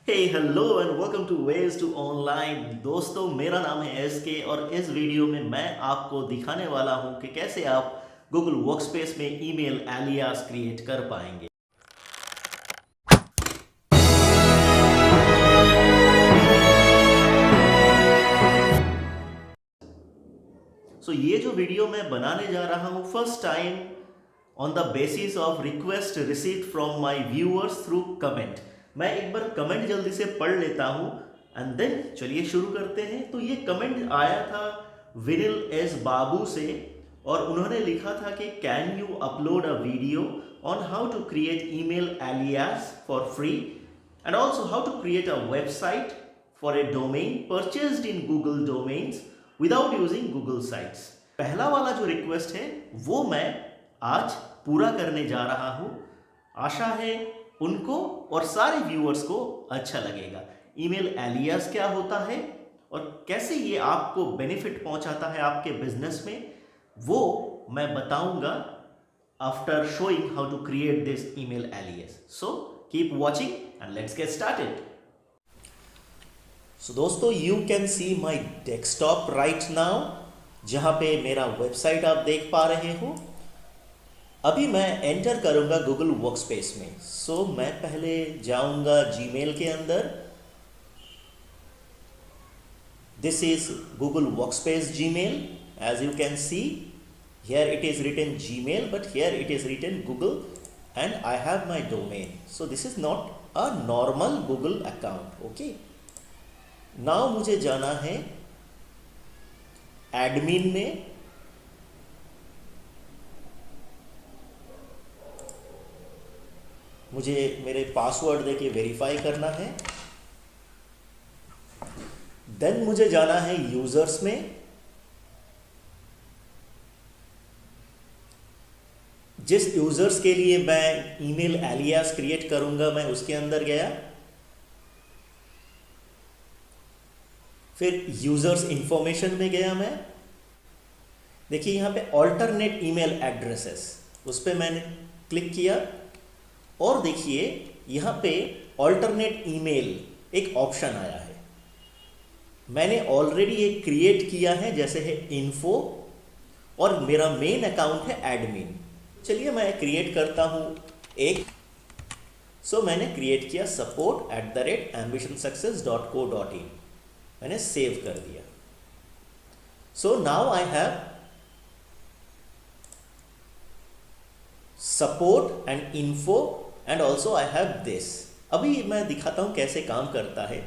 Hey hello and welcome to ways to online. दोस्तों, मेरा नाम है एस के और इस वीडियो में मैं आपको दिखाने वाला हूं कि कैसे आप गूगल वर्कस्पेस में ईमेल एलियास क्रिएट कर पाएंगे। ये जो वीडियो मैं बनाने जा रहा हूं first time on the basis of request received from my viewers through comment. मैं एक बार कमेंट जल्दी से पढ़ लेता हूं एंड देन चलिए शुरू करते हैं। तो ये कमेंट आया था विनिल एस बाबू से और उन्होंने लिखा था कि can you upload a video on how to create email alias for free and also how to create a website for a domain purchased in Google Domains without using Google Sites. पहला वाला जो request है वो मैं आज पूरा करने जा रहा हूं। आशा है उनको और सारे व्यूअर्स को अच्छा लगेगा। ईमेल एलियास क्या होता है और कैसे ये आपको बेनिफिट पहुंचाता है आपके बिजनेस में, वो मैं बताऊंगा after showing how to create this email alias. So keep watching and let's get started. So दोस्तों, you can see my desktop right now, जहां पे मेरा वेबसाइट आप देख पा रहे हो। अभी मैं एंटर करूंगा गूगल वर्कस्पेस में। मैं पहले जाऊंगा जीमेल के अंदर। This is Google Workspace Gmail. As you can see here it is written Gmail, but here it is written Google and I have my domain. So this is not a normal Google account. Okay, now मुझे जाना है admin में। मुझे मेरे password देके verify करना है। Then मुझे जाना है यूजर्स में। जिस यूजर्स के लिए मैं ईमेल एलियास क्रिएट करूंगा मैं उसके अंदर गया। फिर यूजर्स इंफॉर्मेशन में गया मैं। देखिए यहाँ पे ऑल्टरनेट ईमेल एड्रेसेस, उस पर मैंने क्लिक किया और देखिए यहाँ पे ऑल्टरनेट ईमेल एक ऑप्शन आया है। मैंने ऑलरेडी एक क्रिएट किया है, जैसे है इन्फो और मेरा मेन अकाउंट है एडमिन। चलिए मैं क्रिएट करता हूँ एक। मैंने क्रिएट किया support@ambitionsuccess.co.in। मैंने सेव कर दिया। Now I have support and info and also I have this. अभी मैं दिखाता हूं कैसे काम करता है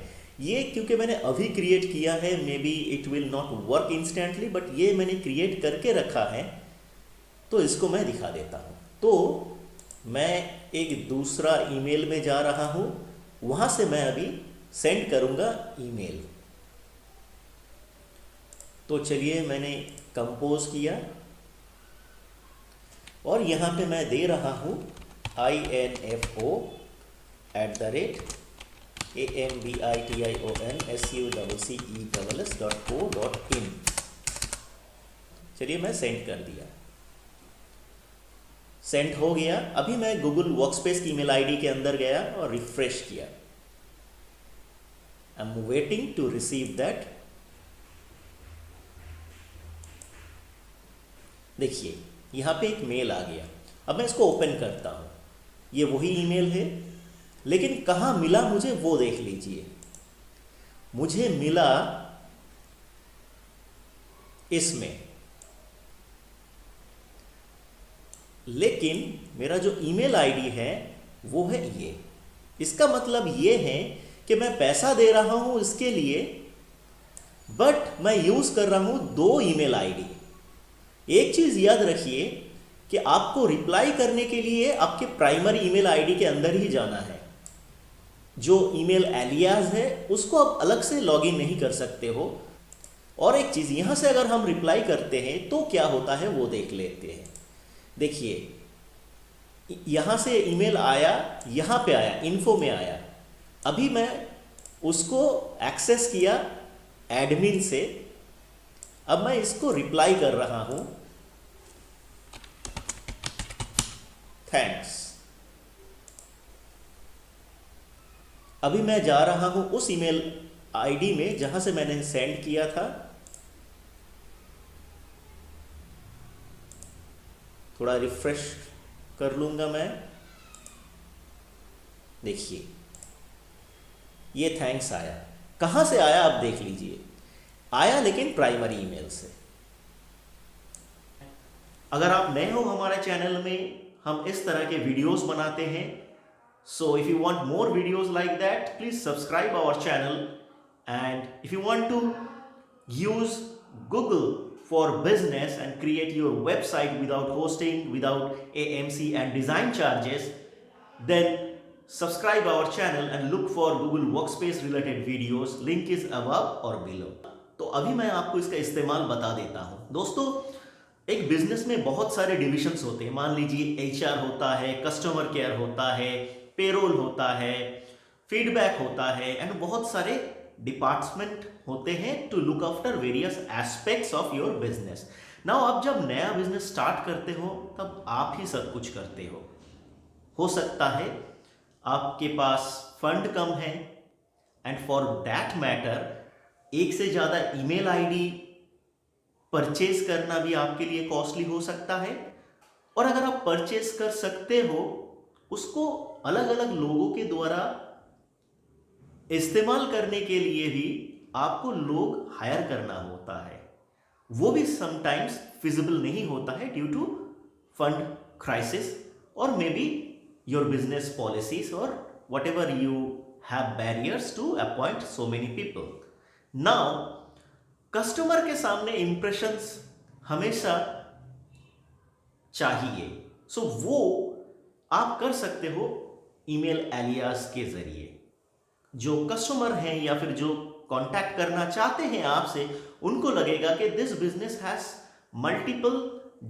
ये, क्योंकि मैंने अभी क्रिएट किया है। May be it will not work instantly, but ये मैंने क्रिएट करके रखा है तो इसको मैं दिखा देता हूं। तो मैं एक दूसरा ईमेल में जा रहा हूं, वहां से मैं अभी सेंड करूंगा ईमेल। तो चलिए मैंने कंपोज किया और यहाँ पे मैं दे रहा हूँ info@ambitionsuccess.co.in। चलिए मैं सेंड कर दिया। सेंड हो गया। अभी मैं गूगल वर्कस्पेस की ईमेल आईडी के अंदर गया और रिफ्रेश किया। I am waiting to receive that. देखिए यहाँ पे एक मेल आ गया। अब मैं इसको ओपन करता हूँ। ये वही ईमेल है, लेकिन कहाँ मिला मुझे वो देख लीजिए। मुझे मिला इसमें, लेकिन मेरा जो ईमेल आईडी है वो है ये। इसका मतलब ये है कि मैं पैसा दे रहा हूँ इसके लिए, बट मैं यूज कर रहा हूँ दो ईमेल आईडी। एक चीज याद रखिए कि आपको रिप्लाई करने के लिए आपके प्राइमरी ईमेल आईडी के अंदर ही जाना है। जो ईमेल एलियास है उसको आप अलग से लॉगिन नहीं कर सकते हो। और एक चीज, यहां से अगर हम रिप्लाई करते हैं तो क्या होता है वो देख लेते हैं। देखिए यहां से ईमेल आया, यहां पे आया, इन्फो में आया। अभी मैं उसको एक्सेस किया एडमिन से। अब मैं इसको रिप्लाई कर रहा हूं, थैंक्स। अभी मैं जा रहा हूं उस ईमेल आईडी में जहां से मैंने सेंड किया था। थोड़ा रिफ्रेश कर लूंगा मैं। देखिए ये थैंक्स आया। कहां से आया आप देख लीजिए, आया लेकिन प्राइमरी ईमेल से। अगर आप नए हो हमारे चैनल में, हम इस तरह के वीडियोस बनाते हैं। So if you want more videos like that, please subscribe our channel. And if you want to use Google for business and create your website without hosting, without AMC and design charges, then subscribe our channel and look for Google Workspace related videos. Link is above or below. तो अभी मैं आपको इसका इस्तेमाल बता देता हूं। दोस्तों, एक बिजनेस में बहुत सारे डिविजन्स होते हैं। मान लीजिए HR होता है, कस्टमर केयर होता है, पेरोल होता है, फीडबैक होता है, एंड बहुत सारे डिपार्टमेंट होते हैं to look after various aspects of your business. Now आप जब नया बिजनेस स्टार्ट करते हो तब आप ही सब कुछ करते हो सकता है आपके पास फंड कम है, एंड फॉर दैट मैटर एक से ज़्यादा ईमेल आईडी परचेज करना भी आपके लिए कॉस्टली हो सकता है। और अगर आप परचेज कर सकते हो, उसको अलग अलग लोगों के द्वारा इस्तेमाल करने के लिए भी आपको लोग हायर करना होता है। वो भी समटाइम्स फिजिबल नहीं होता है ड्यू टू फंड क्राइसिस और may be your business policies और whatever you have barriers to appoint so many people. Now customer के सामने इंप्रेशंस हमेशा चाहिए। सो वो आप कर सकते हो ईमेल एलियास के जरिए। जो कस्टमर हैं या फिर जो कांटेक्ट करना चाहते हैं आपसे, उनको लगेगा कि this business has multiple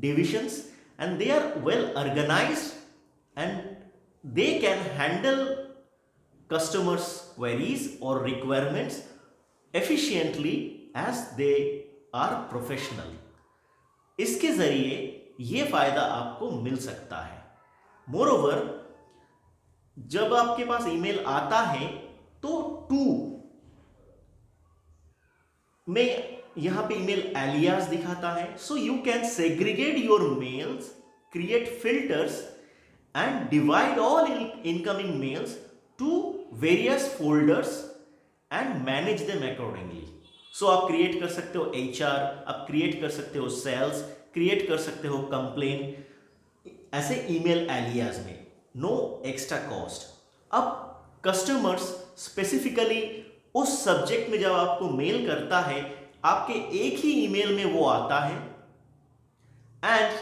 divisions and they are well organized and they can handle customers queries और requirements efficiently as they are professional. इसके जरिए ये फायदा आपको मिल सकता है। मोरओवर, जब आपके पास ईमेल आता है तो टू में यहां पे ईमेल एलियास दिखाता है। So you can segregate your mails, create filters and divide all incoming mails to various folders and manage them accordingly. So आप क्रिएट कर सकते हो HR, आप क्रिएट कर सकते हो सेल्स, क्रिएट कर सकते हो कंप्लेन, ऐसे ईमेल एलियास में नो एक्स्ट्रा कॉस्ट। अब कस्टमर्स स्पेसिफिकली उस सब्जेक्ट में जब आपको मेल करता है, आपके एक ही ईमेल में वो आता है, and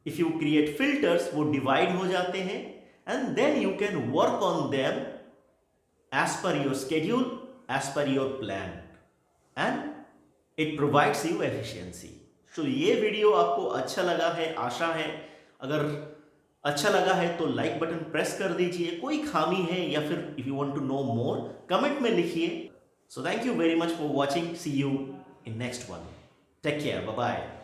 if you create filters वो डिवाइड हो जाते हैं, and then you can work on them as per your schedule, as per your plan, and it provides you efficiency. So ये वीडियो आपको अच्छा लगा है, आशा है। अगर अच्छा लगा है तो लाइक बटन प्रेस कर दीजिए। कोई खामी है या फिर if you want to know more, comment में लिखिए। So thank you very much for watching. See you in next one. Take care, bye bye.